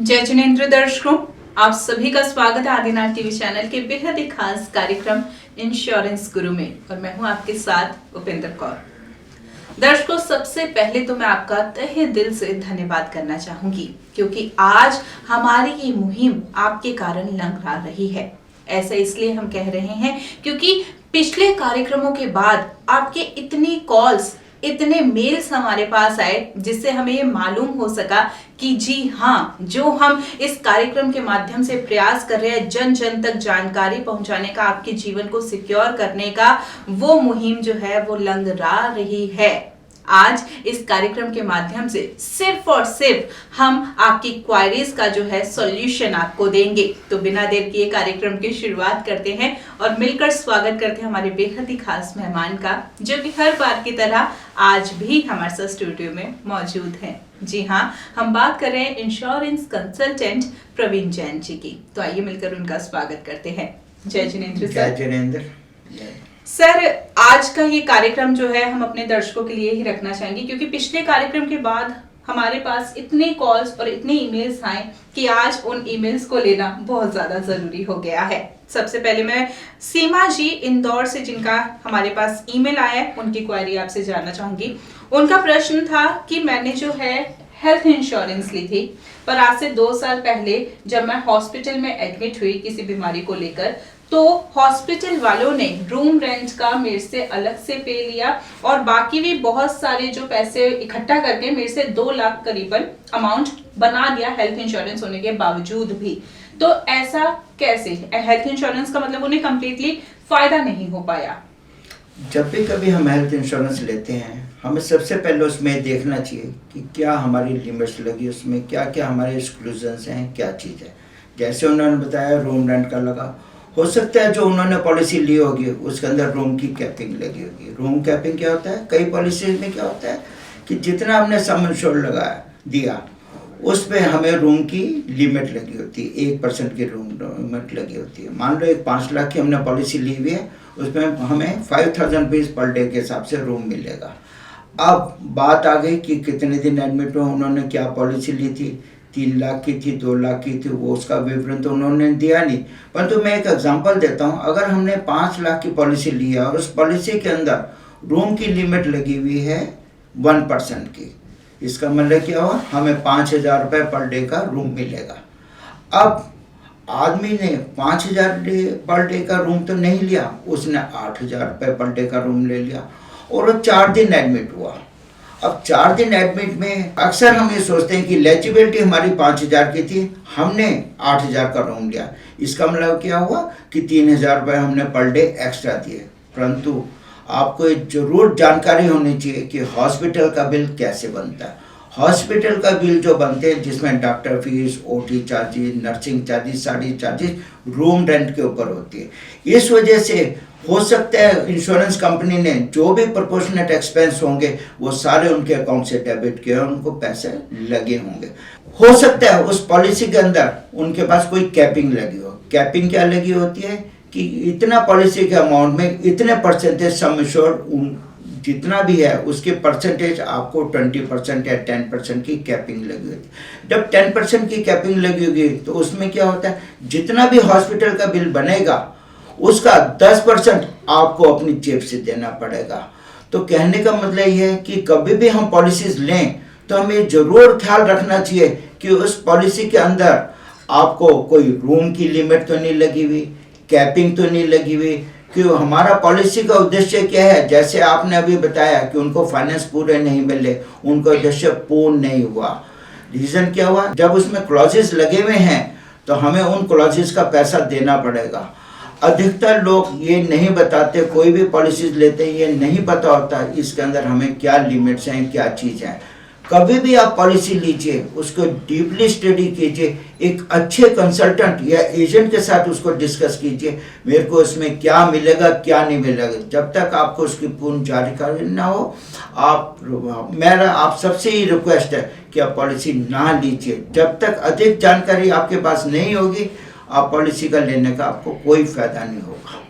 जय जिनेंद्र दर्शकों, आप सभी का स्वागत है आदिनाथ टीवी चैनल के बेहद ही खास कार्यक्रम इंश्योरेंस गुरु में। और मैं हूं आपके साथ उपेंद्र कौर। दर्शकों, सबसे पहले तो मैं आपका तहे दिल से धन्यवाद करना चाहूंगी, क्योंकि आज हमारी ये मुहिम आपके कारण लंघा रही है। ऐसा इसलिए हम कह रहे हैं क्योंकि पिछले कार्यक्रमों के बाद आपके इतनी कॉल्स, इतने मेल्स हमारे पास आए, जिससे हमें ये मालूम हो सका कि जी हाँ, जो हम इस कार्यक्रम के माध्यम से प्रयास कर रहे हैं जन जन तक जानकारी पहुंचाने का, आपके जीवन को सिक्योर करने का, वो मुहिम जो है वो लंघा रही है। आज इस कार्यक्रम के माध्यम से सिर्फ और सिर्फ हम आपकी क्वायरीज का जो है सॉल्यूशन आपको देंगे। तो बिना देर किए कार्यक्रम की शुरुआत करते हैं और मिलकर स्वागत करते हैं हमारे बेहद ही खास मेहमान का, जो कि हर बार की तरह आज भी हमारे साथ स्टूडियो में मौजूद हैं। जी हाँ, हम बात कर रहे हैं इंश्योरेंस कंसल्टेंट प्रवीण जैन जी की। तो आइए मिलकर उनका स्वागत करते हैं। जय जिनेंद्र सर। जय जिनेंद्र सर, आज का ये कार्यक्रम जो है हम अपने दर्शकों के लिए ही रखना चाहेंगे, क्योंकि पिछले कार्यक्रम के बाद हमारे पास इतने कॉल्स और इतने ईमेल्स आए कि आज उन ईमेल्स को लेना बहुत ज्यादा जरूरी हो गया है। सबसे पहले मैं सीमा जी इंदौर से, जिनका हमारे पास ईमेल आया है, उनकी क्वेरी आपसे जानना चाहूंगी। उनका प्रश्न था कि मैंने जो है हेल्थ इंश्योरेंस ली थी, पर आज से 2 साल पहले जब मैं हॉस्पिटल में एडमिट हुई किसी बीमारी को लेकर, तो हॉस्पिटल वालों ने रूम रेंट का मेरे से अलग से पे लिया और बाकी भी बहुत सारे जो पैसे इकट्ठा करके मेरे से 2 लाख करीबन अमाउंट बना दिया हेल्थ इंश्योरेंस होने के बावजूद भी। तो ऐसा कैसे? हेल्थ इंश्योरेंस का मतलब उन्हें कंप्लीटली फायदा नहीं हो पाया। जब भी कभी हम हेल्थ इंश्योरेंस लेते हैं, हमें सबसे पहले उसमें देखना चाहिए कि क्या हमारी लिमिट्स लगी, उसमें क्या क्या हमारे एक्सक्लूजन्स हैं, क्या चीज़ है। जैसे उन्होंने बताया रूम रेंट का लगा, हो सकता है जो उन्होंने पॉलिसी ली होगी उसके अंदर रूम की कैपिंग लगी होगी। रूम कैपिंग क्या होता है? कई पॉलिसीज में क्या होता है कि जितना हमने सम इंश्योर्ड लगाया दिया, उस पर हमें रूम की लिमिट लगी होती है, 1% की रूम लिमिट लगी होती है। मान लो एक 5 लाख की हमने पॉलिसी ली हुई है, उसमें हमें 5000 रुपीज़ पर डे के हिसाब से रूम मिलेगा। अब बात आ गई कि कितने दिन एडमिट हो, उन्होंने क्या पॉलिसी ली थी, 3 लाख की थी, 2 लाख की थी, वो उसका विवरण तो उन्होंने दिया नहीं। परंतु मैं एक एग्जांपल देता हूँ। अगर हमने 5 लाख की पॉलिसी ली है और उस पॉलिसी के अंदर रूम की लिमिट लगी हुई है 1% की, इसका मतलब क्या हुआ? हमें 5000 रुपये पर डे का रूम मिलेगा। अब आदमी ने 5000 पर डे का रूम तो नहीं लिया, उसने 8000 रुपये पर डे का रूम ले लिया और वो 4 दिन एडमिट हुआ। अब 4 दिन एडमिट में अक्सर हम ये सोचते हैं कि एलिजिबिलिटी हमारी 5000 की थी, हमने 8000 का रूम लिया। इसका मतलब क्या हुआ कि 3000 रुपये हमने पर डे एक्स्ट्रा दिए। परंतु आपको जरूर जानकारी होनी चाहिए कि हॉस्पिटल का बिल कैसे बनता है। हॉस्पिटल का बिल जो बनते हैं, जिसमें doctor fees, OT charges, nursing charges, सारी चार्जेस रूम रेंट के ऊपर होती है। इस वजह से हो सकता है इंश्योरेंस कंपनी ने जो भी प्रोपोर्शनेट एक्सपेंस होंगे वो सारे उनके अकाउंट से डेबिट किए, उनको पैसे लगे होंगे। हो सकता है उस पॉलिसी के अंदर उनके पास कोई कैपिंग लगी हो। कैपिंग क्या लगी होती है कि इतना पॉलिसी के अमाउंट में इतने परसेंटेज सम इंश्योर्ड जितना भी है उसके परसेंटेज आपको 20% या 10% की कैपिंग लगी होती है। जब 10% की कैपिंग लगी होगी तो उसमें क्या होता है, जितना भी हॉस्पिटल का बिल बनेगा उसका 10% आपको अपनी जेब से देना पड़ेगा। तो कहने का मतलब ये है कि कभी भी हम पॉलिसीज लें तो हमें जरूर ख्याल रखना चाहिए कि उस पॉलिसी के अंदर आपको कोई रूम की लिमिट तो नहीं लगी हुई, कैपिंग तो नहीं लगी हुई। कि हमारा पॉलिसी का उद्देश्य क्या है, जैसे आपने अभी बताया कि उनको फाइनेंस पूरे नहीं मिले, उनका उद्देश्य पूर्ण नहीं हुआ। रीज़न क्या हुआ? जब उसमें क्लॉजेस लगे हुए हैं तो हमें उन क्लॉजेस का पैसा देना पड़ेगा। अधिकतर लोग ये नहीं बताते, कोई भी पॉलिसीज लेते हैं ये नहीं पता होता इसके अंदर हमें क्या लिमिट्स हैं, क्या चीज़ है। कभी भी आप पॉलिसी लीजिए, उसको डीपली स्टडी कीजिए, एक अच्छे कंसल्टेंट या एजेंट के साथ उसको डिस्कस कीजिए, मेरे को इसमें क्या मिलेगा क्या नहीं मिलेगा। जब तक आपको उसकी पूर्ण जानकारी ना हो, मेरा आप सबसे ही रिक्वेस्ट है कि आप पॉलिसी ना लीजिए। जब तक अधिक जानकारी आपके पास नहीं होगी, आप पॉलिसी का लेने का आपको कोई फायदा नहीं होगा।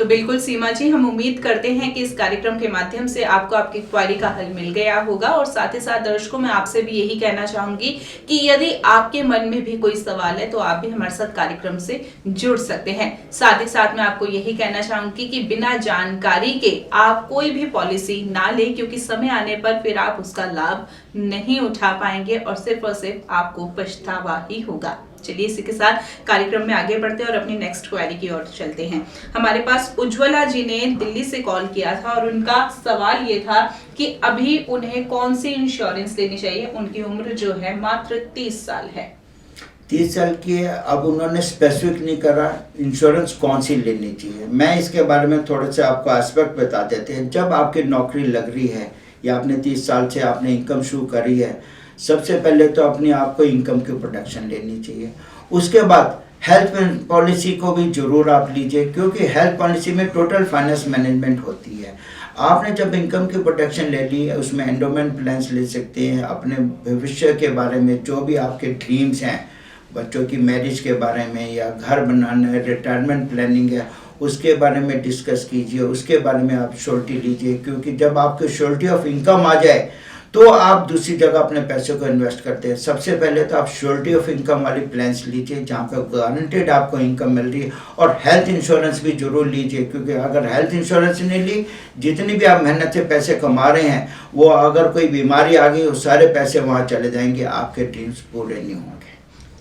तो बिल्कुल सीमा जी, हम उम्मीद करते हैं कि इस कार्यक्रम के माध्यम से आपको आपकी क्वेरी का हल मिल गया होगा। और साथ ही साथ दर्शकों, मैं आपसे भी यही कहना चाहूंगी कि यदि आपके मन में भी कोई सवाल है तो आप भी हमारे साथ कार्यक्रम से जुड़ सकते हैं। साथ ही साथ मैं आपको यही कहना चाहूंगी कि बिना जानकारी के आप कोई भी पॉलिसी ना लें, क्योंकि समय आने पर फिर आप उसका लाभ नहीं उठा पाएंगे और सिर्फ आपको पछतावा ही होगा। चलिए इसी के साथ कार्यक्रम में आगे बढ़ते हैं और अपनी नेक्स्ट क्वेरी की ओर चलते हैं। हमारे पास उज्ज्वला जी ने दिल्ली से कॉल किया था और उनका सवाल ये था कि अभी उन्हें कौन सी इंश्योरेंस लेनी चाहिए। उनकी उम्र जो है मात्र 30 साल है। 30 साल की है। अब उन्होंने स्पेसिफिक नहीं करा इंश्योरेंस कौन सी लेनी चाहिए। मैं इसके बारे में थोड़े से आपको एस्पेक्ट बता देते हैं। जब आपकी नौकरी लग रही है या आपने 30 साल से आपने इनकम शुरू करी है, सबसे पहले तो अपने आप को इनकम की प्रोटेक्शन लेनी चाहिए। उसके बाद हेल्थ पॉलिसी को भी जरूर आप लीजिए, क्योंकि हेल्थ पॉलिसी में टोटल फाइनेंस मैनेजमेंट होती है। आपने जब इनकम की प्रोटेक्शन ले ली है, उसमें एंडोमेंट प्लान्स ले सकते हैं। अपने भविष्य के बारे में जो भी आपके ड्रीम्स हैं, बच्चों की मैरिज के बारे में या घर बनाना है, रिटायरमेंट प्लानिंग है, उसके बारे में डिस्कस कीजिए। उसके बारे में आप श्योरिटी लीजिए, क्योंकि जब आपकी श्योरिटी ऑफ इनकम आ जाए तो आप दूसरी जगह अपने पैसे को इन्वेस्ट करते हैं। सबसे पहले तो आप श्योरिटी ऑफ इनकम वाली प्लान्स लीजिए, जहाँ पे गारंटेड आपको इनकम मिल रही है। और हेल्थ इंश्योरेंस भी जरूर लीजिए, क्योंकि अगर हेल्थ इंश्योरेंस नहीं ली, जितनी भी आप मेहनत से पैसे कमा रहे हैं, वो अगर कोई बीमारी आ गई, वो सारे पैसे वहाँ चले जाएंगे, आपके ड्रीम्स पूरे नहीं होंगे।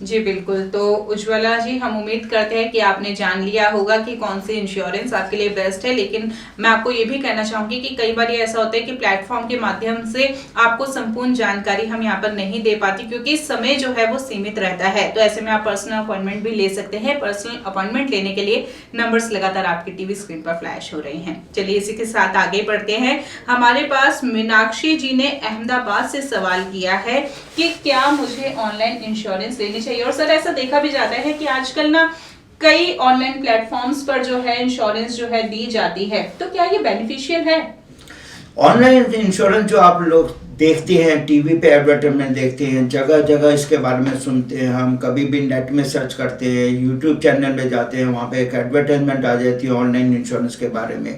जी बिल्कुल। तो उज्ज्वला जी, हम उम्मीद करते हैं कि आपने जान लिया होगा कि कौन सी इंश्योरेंस आपके लिए बेस्ट है। लेकिन मैं आपको ये भी कहना चाहूंगी कि कई बार ऐसा होता है कि प्लेटफॉर्म के माध्यम से आपको संपूर्ण जानकारी हम यहाँ पर नहीं दे पाती, क्योंकि समय जो है वो सीमित रहता है। तो ऐसे में आप पर्सनल अपॉइंटमेंट भी ले सकते हैं। पर्सनल अपॉइंटमेंट लेने के लिए नंबर्स लगातार आपकी टीवी स्क्रीन पर फ्लैश हो रहे हैं। चलिए इसी के साथ आगे बढ़ते हैं। हमारे पास मीनाक्षी जी ने अहमदाबाद से सवाल किया है कि क्या मुझे ऑनलाइन इंश्योरेंस लेनी चाहिए। और सर, ऐसा देखा भी जाता है कि आजकल ना कई ऑनलाइन प्लेटफॉर्म्स पर जो है इंश्योरेंस जो है दी जाती है, तो क्या ये बेनिफिशियल है? ऑनलाइन इंश्योरेंस जो आप लोग देखते हैं, टीवी पे एडवर्टाइजमेंट देखते हैं, जगह जगह इसके बारे में सुनते हैं। हम कभी भी नेट में सर्च करते हैं, यूट्यूब चैनल में जाते हैं, वहाँ पे एक एडवर्टाइजमेंट आ जाती है ऑनलाइन इंश्योरेंस के बारे में।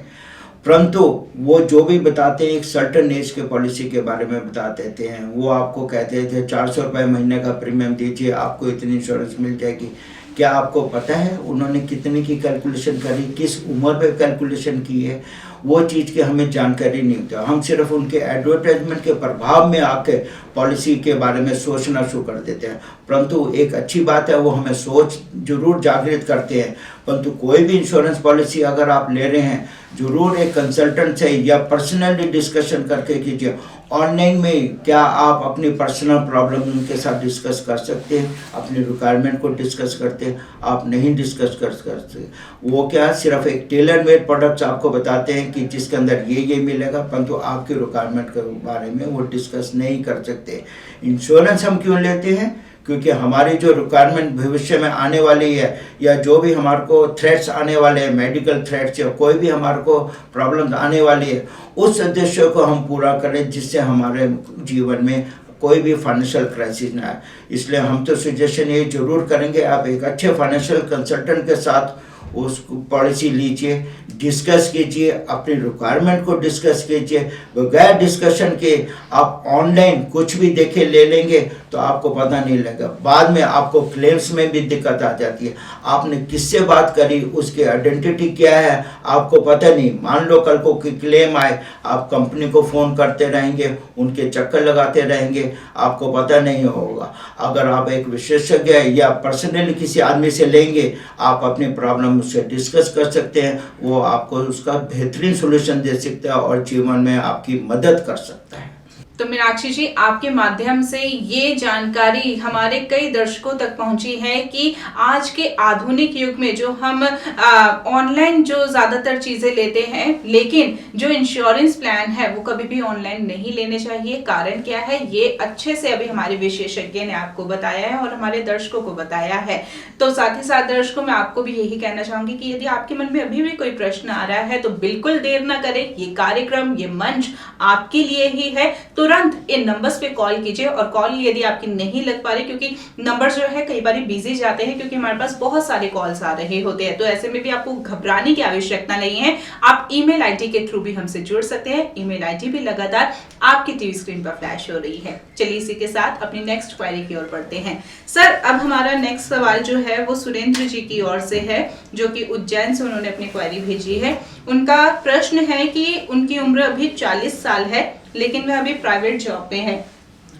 परंतु वो जो भी बताते हैं, एक सर्टन एज के पॉलिसी के बारे में बता देते हैं। वो आपको कहते थे 400 रुपये महीने का प्रीमियम दीजिए, आपको इतनी इंश्योरेंस मिल जाएगी। क्या आपको पता है उन्होंने कितने की कैलकुलेशन करी, किस उम्र पे कैलकुलेशन की है? वो चीज़ की हमें जानकारी नहीं होती। हम सिर्फ उनके एडवर्टाइजमेंट के प्रभाव में आके पॉलिसी के बारे में सोचना शुरू कर देते हैं। परंतु एक अच्छी बात है, वो हमें सोच जरूर जागृत करते हैं। परंतु कोई भी इंश्योरेंस पॉलिसी अगर आप ले रहे हैं, जरूर एक कंसल्टेंट से या पर्सनली डिस्कशन करके कीजिए। ऑनलाइन में क्या आप अपनी पर्सनल प्रॉब्लम उनके साथ डिस्कस कर सकते हैं, अपनी रिक्वायरमेंट को डिस्कस करते हैं? आप नहीं डिस्कस कर सकते। वो क्या सिर्फ एक टेलर मेड प्रोडक्ट्स आपको बताते हैं कि जिसके अंदर ये मिलेगा, परंतु आपकी रिक्वायरमेंट के बारे में वो डिस्कस नहीं कर सकते। इंश्योरेंस हम क्यों लेते हैं? क्योंकि हमारी जो रिक्वायरमेंट भविष्य में आने वाली है, या जो भी हमारे को थ्रेट्स आने वाले हैं, मेडिकल थ्रेट्स या कोई भी हमारे को प्रॉब्लम्स आने वाली है, उस उद्देश्य को हम पूरा करें, जिससे हमारे जीवन में कोई भी फाइनेंशियल क्राइसिस ना आए। इसलिए हम तो सजेशन ये जरूर करेंगे, आप एक अच्छे फाइनेंशियल कंसल्टेंट के साथ उस पॉलिसी लीजिए, डिस्कस कीजिए, अपनी रिक्वायरमेंट को डिस्कस कीजिए। बगैर डिस्कशन के आप ऑनलाइन कुछ भी देखे ले लेंगे तो आपको पता नहीं लगेगा। बाद में आपको क्लेम्स में भी दिक्कत आ जाती है। आपने किससे बात करी, उसकी आइडेंटिटी क्या है, आपको पता नहीं। मान लो कल को क्लेम आए, आप कंपनी को फ़ोन करते रहेंगे, उनके चक्कर लगाते रहेंगे, आपको पता नहीं होगा। अगर आप एक विशेषज्ञ या पर्सनली किसी आदमी से लेंगे, आप अपनी प्रॉब्लम उससे डिस्कस कर सकते हैं, वो आपको उसका बेहतरीन सॉल्यूशन दे सकता है और जीवन में आपकी मदद कर सकता है। तो मीनाक्षी जी, आपके माध्यम से ये जानकारी हमारे कई दर्शकों तक पहुंची है कि आज के आधुनिक युग में जो हम ऑनलाइन जो ज्यादातर चीजें लेते हैं, लेकिन जो इंश्योरेंस प्लान है वो कभी भी ऑनलाइन नहीं लेने चाहिए। कारण क्या है, ये अच्छे से अभी हमारे विशेषज्ञ ने आपको बताया है और हमारे दर्शकों को बताया है। तो साथ ही साथ दर्शकों, मैं आपको भी यही कहना चाहूंगी कि यदि आपके मन में अभी भी कोई प्रश्न आ रहा है तो बिल्कुल देर ना करें। ये कार्यक्रम, ये मंच आपके लिए ही है। तुरंत तुरंत इन नंबर्स पे कॉल कीजिए। और कॉल यदि आपकी नहीं लग पा रही, क्योंकि नंबर जो है कई बार बिजी जाते हैं, क्योंकि हमारे पास बहुत सारे कॉल्स आ रहे होते हैं, तो ऐसे में भी आपको घबराने की आवश्यकता नहीं है। आप ईमेल आईडी के थ्रू भी हमसे जुड़ सकते हैं। ईमेल आईडी भी लगातार आपकी टीवी स्क्रीन पर फ्लैश हो रही है। चलिए इसी के साथ अपनी नेक्स्ट क्वेरी की ओर बढ़ते हैं। सर, अब हमारा नेक्स्ट सवाल जो है वो सुरेंद्र जी की ओर से है, जो कि उज्जैन से उन्होंने अपनी क्वेरी भेजी है। उनका प्रश्न है कि उनकी उम्र अभी 40 साल है, लेकिन वह अभी प्राइवेट जॉब पे है,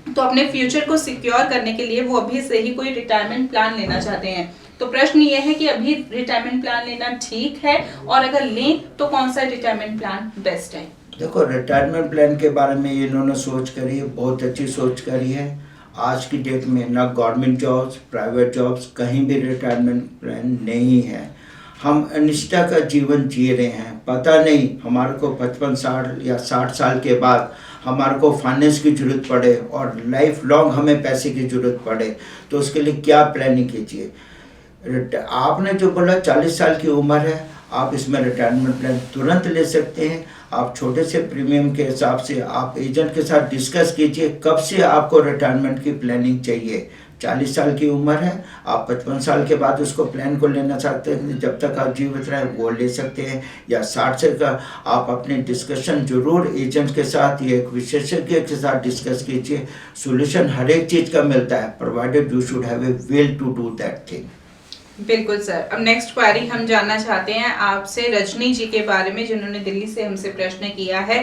तो अपने फ्यूचर को सिक्योर करने के लिए वो अभी से ही कोई रिटायरमेंट प्लान लेना चाहते हैं। तो प्रश्न ये है कि अभी रिटायरमेंट प्लान लेना ठीक है, और अगर लें तो कौन सा रिटायरमेंट प्लान बेस्ट है? देखो, रिटायरमेंट प्लान के बारे में इन्होंने सोच करी है, बहुत अच्छी सोच करी है। आज की डेट में ना गवर्नमेंट जॉब्स, प्राइवेट जॉब्स, कहीं भी रिटायरमेंट प्लान नहीं है। हम अनिष्ठा का जीवन जी रहे हैं, पता नहीं हमारे को 55 साल या 60 साल के बाद हमारे को फाइनेंस की जरूरत पड़े और लाइफ लॉन्ग हमें पैसे की जरूरत पड़े, तो उसके लिए क्या प्लानिंग कीजिए। आपने जो बोला 40 साल की उम्र है, आप इसमें रिटायरमेंट प्लान तुरंत ले सकते हैं। आप छोटे से प्रीमियम के हिसाब से आप एजेंट के साथ डिस्कस कीजिए कब से आपको रिटायरमेंट की प्लानिंग चाहिए। 40 साल की उम्र है, आप 55 साल के बाद उसको प्लान को लेना चाहते हैं, जब तक आप जीवित रहे वो ले सकते हैं, या 60 से का आप अपने डिस्कशन जरूर एजेंट के साथ या एक विशेषज्ञ के साथ डिस्कस कीजिए। सॉल्यूशन हर एक चीज़ का मिलता है, provided you should have a will to do that thing. बिल्कुल सर। अब नेक्स्ट क्वेरी हम जानना चाहते हैं आपसे रजनी जी के बारे में, जिन्होंने दिल्ली से हमसे प्रश्न किया है।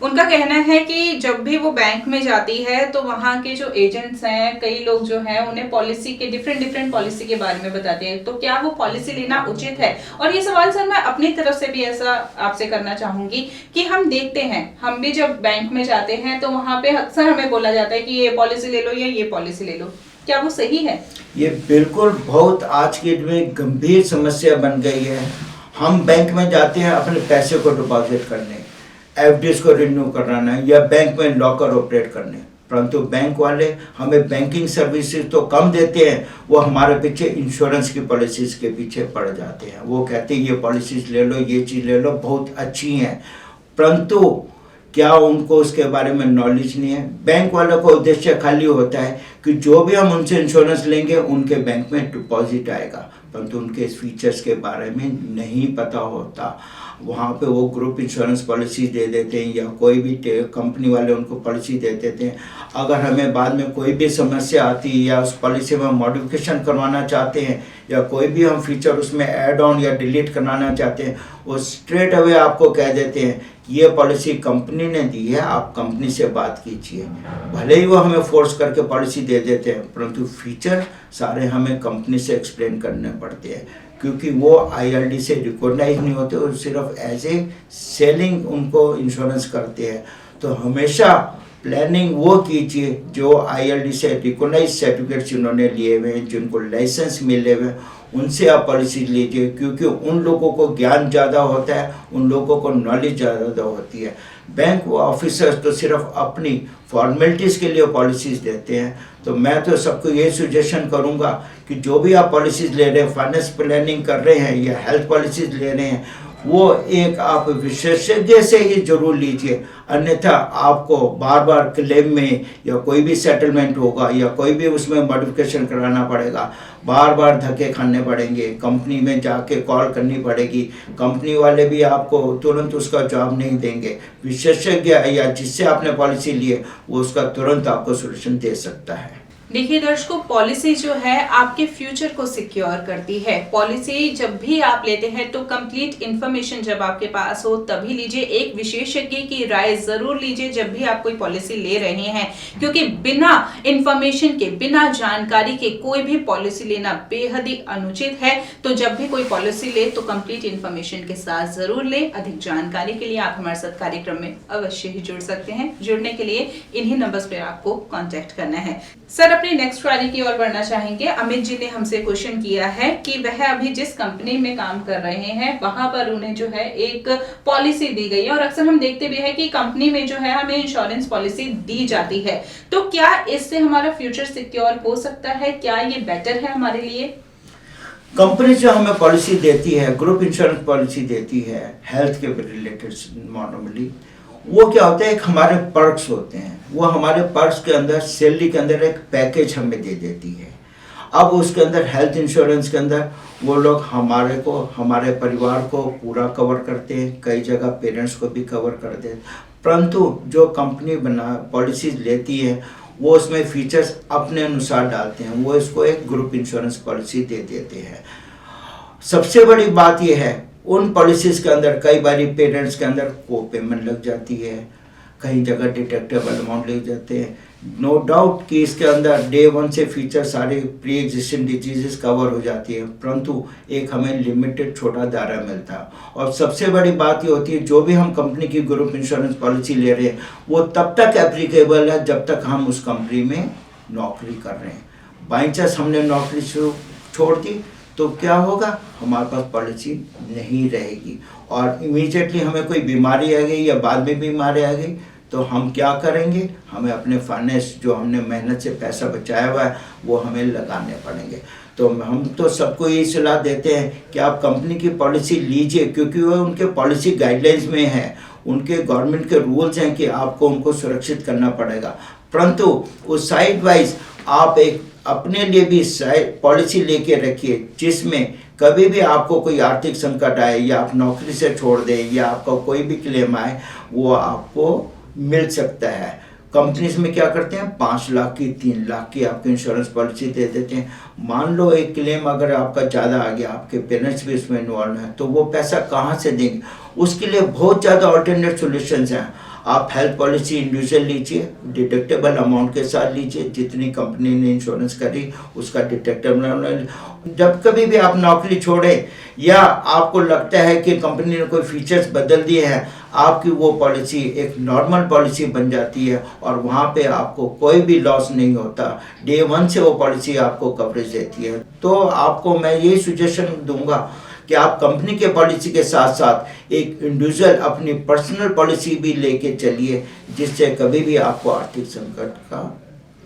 उनका कहना है कि जब भी वो बैंक में जाती है तो वहाँ के जो एजेंट्स हैं, कई लोग जो हैं उन्हें पॉलिसी के डिफरेंट पॉलिसी के बारे में बताते हैं, तो क्या वो पॉलिसी लेना उचित है? और ये सवाल सर मैं अपनी तरफ से भी ऐसा आपसे करना चाहूंगी कि हम देखते हैं, हम भी जब बैंक में जाते हैं तो वहाँ पे अक्सर हमें बोला जाता है कि ये पॉलिसी ले लो या ये पॉलिसी ले लो, क्या वो सही है? ये बिल्कुल बहुत आज की डेट में गंभीर समस्या बन गई है। हम बैंक में जाते हैं अपने पैसे को डिपॉजिट करने, एफडीज को रिन्यू कराना या बैंक में लॉकर ऑपरेट करने, परंतु बैंक वाले हमें बैंकिंग सर्विसेज तो कम देते हैं, वो हमारे पीछे इंश्योरेंस की पॉलिसीज के पीछे पड़ जाते हैं। वो कहते हैं ये पॉलिसीज ले लो, ये चीज़ ले लो, बहुत अच्छी हैं, परंतु क्या उनको उसके बारे में नॉलेज नहीं है। बैंक वालों का उद्देश्य खाली होता है कि जो भी हम उनसे इंश्योरेंस लेंगे उनके बैंक में डिपॉजिट आएगा, परंतु उनके इस फीचर्स के बारे में नहीं पता होता। वहाँ पे वो ग्रुप इंश्योरेंस पॉलिसी दे देते हैं या कोई भी कंपनी वाले उनको पॉलिसी दे देते हैं। अगर हमें बाद में कोई भी समस्या आती है या उस पॉलिसी में मॉडिफिकेशन करवाना चाहते हैं या कोई भी हम फीचर उसमें ऐड ऑन या डिलीट कराना चाहते हैं, वो स्ट्रेट अवे आपको कह देते हैं ये पॉलिसी कंपनी ने दी है, आप कंपनी से बात कीजिए। भले ही वो हमें फोर्स करके पॉलिसी दे देते हैं, परंतु फीचर सारे हमें कंपनी से एक्सप्लेन करने पड़ते हैं, क्योंकि वो आईआरडी से रिकॉग्नाइज नहीं होते और सिर्फ एज ए सेलिंग उनको इंश्योरेंस करते हैं। तो हमेशा प्लानिंग वो कीजिए जो आईआरडी से रिकॉग्नाइज सर्टिफिकेट्स उन्होंने लिए हुए हैं, जिनको लाइसेंस मिले हुए हैं, उनसे आप पॉलिसी लीजिए, क्योंकि उन लोगों को ज्ञान ज़्यादा होता है, उन लोगों को नॉलेज ज़्यादा होती है। बैंक ऑफिसर्स तो सिर्फ अपनी फॉर्मेलिटीज़ के लिए पॉलिसीज़ देते हैं। तो मैं तो सबको ये सजेशन करूंगा कि जो भी आप पॉलिसीज़ ले रहे हैं, फाइनेंस प्लानिंग कर रहे हैं या हेल्थ पॉलिसीज़ ले रहे हैं, वो एक आप विशेषज्ञ से ही जरूर लीजिए, अन्यथा आपको बार बार क्लेम में या कोई भी सेटलमेंट होगा या कोई भी उसमें मॉडिफिकेशन कराना पड़ेगा, बार बार धक्के खाने पड़ेंगे, कंपनी में जाके कॉल करनी पड़ेगी, कंपनी वाले भी आपको तुरंत उसका जवाब नहीं देंगे। विशेषज्ञ या जिससे आपने पॉलिसी ली है वो उसका तुरंत आपको सोल्यूशन दे सकता है। देखिए दर्शकों, पॉलिसी जो है आपके फ्यूचर को सिक्योर करती है। पॉलिसी जब भी आप लेते हैं तो कंप्लीट इन्फॉर्मेशन जब आपके पास हो तभी लीजिए। एक विशेषज्ञ की राय जरूर लीजिए जब भी आप कोई पॉलिसी ले रहे हैं, क्योंकि बिना इन्फॉर्मेशन के, बिना जानकारी के कोई भी पॉलिसी लेना बेहद ही अनुचित है। तो जब भी कोई पॉलिसी ले तो कंप्लीट इन्फॉर्मेशन के साथ जरूर ले। अधिक जानकारी के लिए आप हमारे साथ कार्यक्रम में अवश्य ही जुड़ सकते हैं। जुड़ने के लिए इन्हीं नंबर्स पर आपको कॉन्टेक्ट करना है। सर, अपनी नेक्स्ट क्वेरी की ओर बढ़ना चाहेंगे। अमित जी ने हमसे क्वेश्चन किया है कि वह अभी जिस कंपनी में काम कर रहे हैं वहां पर उन्हें जो है एक पॉलिसी दी गई है, और अक्सर हम देखते भी है कि कंपनी में जो है हमें इंश्योरेंस पॉलिसी दी जाती है। तो क्या इससे हमारा फ्यूचर सिक्योर हो सकता है? क्या ये बेटर है हमारे लिए? कंपनी जो हमें पॉलिसी देती है, ग्रुप इंश्योरेंस पॉलिसी देती है हेल्थ के रिलेटेड नॉर्मली, वो क्या होता है, एक हमारे पर्क्स होते हैं, वो हमारे पर्क्स के अंदर सैलरी के अंदर एक पैकेज हमें दे देती है। अब उसके अंदर हेल्थ इंश्योरेंस के अंदर वो लोग हमारे को, हमारे परिवार को पूरा कवर करते हैं, कई जगह पेरेंट्स को भी कवर करते हैं। परंतु जो कंपनी बना पॉलिसीज लेती है वो उसमें फीचर्स अपने अनुसार डालते हैं, वो इसको एक ग्रुप इंश्योरेंस पॉलिसी दे देते हैं। सबसे बड़ी बात यह है, उन पॉलिसीज के अंदर कई बारी पेरेंट्स के अंदर को पेमेंट लग जाती है, कई जगह डिटेक्टेबल अमाउंट लग जाते हैं। नो डाउट कि इसके अंदर डे 1 से फीचर सारे प्री एग्जिस्टिंग डिजीजेस कवर हो जाती है, परंतु एक हमें लिमिटेड छोटा दायरा मिलता है। और सबसे बड़ी बात ये होती है, जो भी हम कंपनी की ग्रुप इंश्योरेंस पॉलिसी ले रहे हैं वो तब तक एप्लीकेबल है जब तक हम उस कंपनी में नौकरी कर रहे हैं। बाई चांस हमने नौकरी छोड़ दी तो क्या होगा, हमारे पास पॉलिसी नहीं रहेगी और इमीडिएटली हमें कोई बीमारी आ गई या बाद में बीमारी आ गई तो हम क्या करेंगे, हमें अपने फाइनेंस जो हमने मेहनत से पैसा बचाया हुआ है वो हमें लगाने पड़ेंगे। तो हम तो सबको यही सलाह देते हैं कि आप कंपनी की पॉलिसी लीजिए, क्योंकि वो उनके पॉलिसी गाइडलाइंस में है, उनके गवर्नमेंट के रूल्स हैं कि आपको उनको सुरक्षित करना पड़ेगा। परंतु उस साइड वाइज आप एक अपने लिए भी पॉलिसी लेके रखिए जिसमें कभी भी आपको कोई आर्थिक संकट आए या आप नौकरी से छोड़ दें या आपका कोई भी क्लेम आए वो आपको मिल सकता है। कंपनीज में क्या करते हैं, 5 लाख की 3 लाख की आपको इंश्योरेंस पॉलिसी दे देते हैं। मान लो एक क्लेम अगर आपका ज़्यादा आ गया, आपके पेरेंट्स भी इसमें इन्वॉल्व हैं, तो वो पैसा कहाँ से देंगे? उसके लिए बहुत ज़्यादा ऑल्टरनेट सॉल्यूशंस हैं। आप हेल्थ पॉलिसी इंडिविजुअल लीजिए, डिटेक्टेबल अमाउंट के साथ लीजिए, जितनी कंपनी ने इंश्योरेंस करी उसका डिटेक्टेबल अमाउंट। जब कभी भी आप नौकरी छोड़े या आपको लगता है कि कंपनी ने कोई फीचर्स बदल दिए हैं, आपकी वो पॉलिसी एक नॉर्मल पॉलिसी बन जाती है और वहाँ पे आपको कोई भी लॉस नहीं होता। डे 1 से वो पॉलिसी आपको कवरेज देती है। तो आपको मैं यही सजेशन दूंगा कि आप कंपनी के पॉलिसी के साथ साथ एक इंडिविजुअल अपनी पर्सनल पॉलिसी भी लेके चलिए, जिससे कभी भी आपको आर्थिक संकट का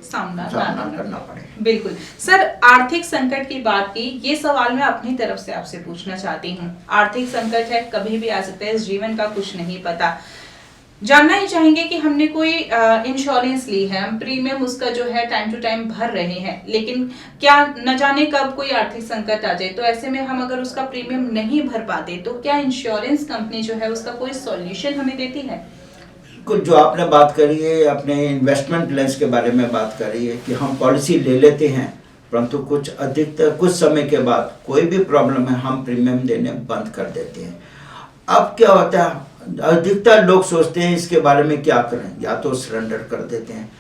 सामना करना पड़े। बिल्कुल सर, आर्थिक संकट की बात की, ये सवाल मैं अपनी तरफ से आपसे पूछना चाहती हूँ। आर्थिक संकट है, कभी भी आ सकता है, इस जीवन का कुछ नहीं पता। जानना ही चाहेंगे कि हमने कोई इंश्योरेंस ली है, हम प्रीमियम उसका जो है टाइम टू टाइम भर रहे हैं, लेकिन क्या न जाने कब कोई आर्थिक संकट आ जाए, तो ऐसे में हम अगर उसका प्रीमियम नहीं भर पाते तो क्या इंश्योरेंस कंपनी जो है उसका कोई सॉल्यूशन हमें देती है? बिल्कुल, जो आपने बात करी है अपने इन्वेस्टमेंट प्लान्स के बारे में बात करी है कि हम पॉलिसी ले लेते हैं, परंतु कुछ समय के बाद कोई भी प्रॉब्लम है हम प्रीमियम देने बंद कर देते हैं। अब क्या होता है, अधिकतर लोग सोचते हैं इसके बारे में क्या करें, या तो सरेंडर कर देते हैं।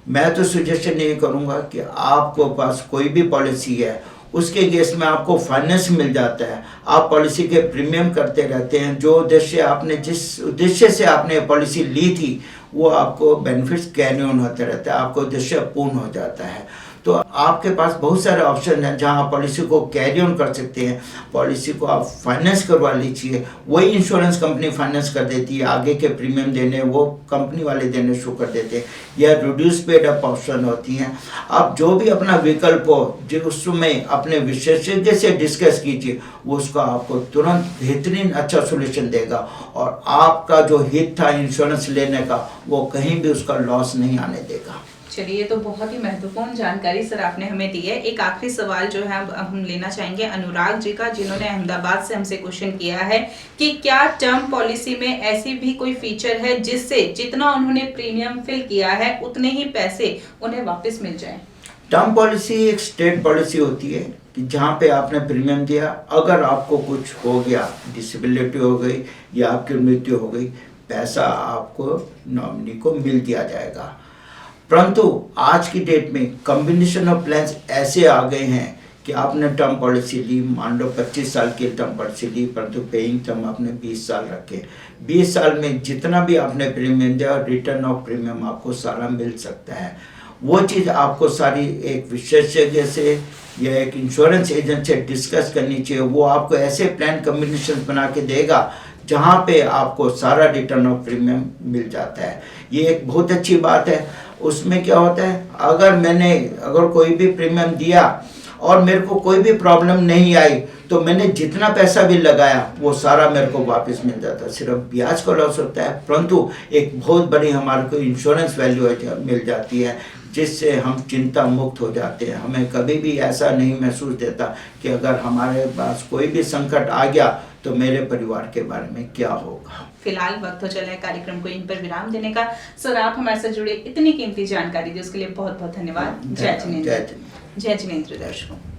मैं तो सजेशन ये करूँगा कि आपको पास कोई भी पॉलिसी है उसके केस में आपको फाइनेंस मिल जाता है, आप पॉलिसी के प्रीमियम करते रहते हैं, जो उद्देश्य आपने जिस उद्देश्य से आपने पॉलिसी ली थी वो आपको बेनिफिट्स कैरी ऑन होते रहता है, आपको उद्देश्य पूर्ण हो जाता है। तो आपके पास बहुत सारे ऑप्शन हैं जहां आप पॉलिसी को कैरी ऑन कर सकते हैं। पॉलिसी को आप फाइनेंस करवा लीजिए, वही इंश्योरेंस कंपनी फाइनेंस कर देती है, आगे के प्रीमियम देने वो कंपनी वाले देने शुरू कर देते हैं, या रिड्यूस पेड अप ऑप्शन होती हैं। आप जो भी अपना विकल्प हो जो उसमें अपने विशेषज्ञ से डिस्कस कीजिए, वो उसका आपको तुरंत बेहतरीन अच्छा सोल्यूशन देगा और आपका जो हित था इंश्योरेंस लेने का वो कहीं भी उसका लॉस नहीं आने देगा। चलिए, ये तो बहुत ही महत्वपूर्ण जानकारी सर आपने हमें दी है। एक आखिरी सवाल जो है अब हम लेना चाहेंगे अनुराग जी का, जिन्होंने अहमदाबाद से हमसे क्वेश्चन किया है कि क्या टर्म पॉलिसी में ऐसी भी कोई फीचर है जिससे जितना उन्होंने प्रीमियम फिल किया है उतने ही पैसे उन्हें वापस मिल जाए? टर्म पॉलिसी एक स्टेट पॉलिसी होती है कि जहाँ पे आपने प्रीमियम दिया, अगर आपको कुछ हो गया, डिसेबिलिटी हो गई या आपकी मृत्यु हो गई, पैसा आपको नॉमिनी को मिल दिया जाएगा। परंतु आज की डेट में कॉम्बिनेशन ऑफ प्लान्स ऐसे आ गए हैं कि आपने टर्म पॉलिसी ली, मान लो 25 साल की टर्म पॉलिसी ली, परंतु पेइंग टर्म आपने 20 साल रखे। 20 साल में जितना भी आपने प्रीमियम दिया, रिटर्न ऑफ प्रीमियम आपको सारा मिल सकता है। वो चीज़ आपको सारी एक विशेषज्ञ से या एक इंश्योरेंस एजेंट से डिस्कस करनी चाहिए। वो आपको ऐसे प्लान कॉम्बिनेशन बना के देगा जहाँ पे आपको सारा रिटर्न ऑफ प्रीमियम मिल जाता है। ये एक बहुत अच्छी बात है। उसमें क्या होता है, अगर कोई भी प्रीमियम दिया और मेरे को कोई भी प्रॉब्लम नहीं आई तो मैंने जितना पैसा भी लगाया वो सारा मेरे को वापस मिल जाता। सिर्फ ब्याज का लॉस होता है, परंतु एक बहुत बड़ी हमारे को इंश्योरेंस वैल्यू मिल जाती है, जिससे हम चिंता मुक्त हो जाते हैं। हमें कभी भी ऐसा नहीं महसूस देता कि अगर हमारे पास कोई भी संकट आ गया तो मेरे परिवार के बारे में क्या होगा। फिलहाल वक्त हो चला है कार्यक्रम को इन पर विराम देने का। सर, आप हमारे साथ जुड़े, इतनी कीमती जानकारी दी उसके लिए बहुत बहुत धन्यवाद। जय जिनेंद्र। जय जिनेंद्र। जय जिनेंद्र दर्शकों।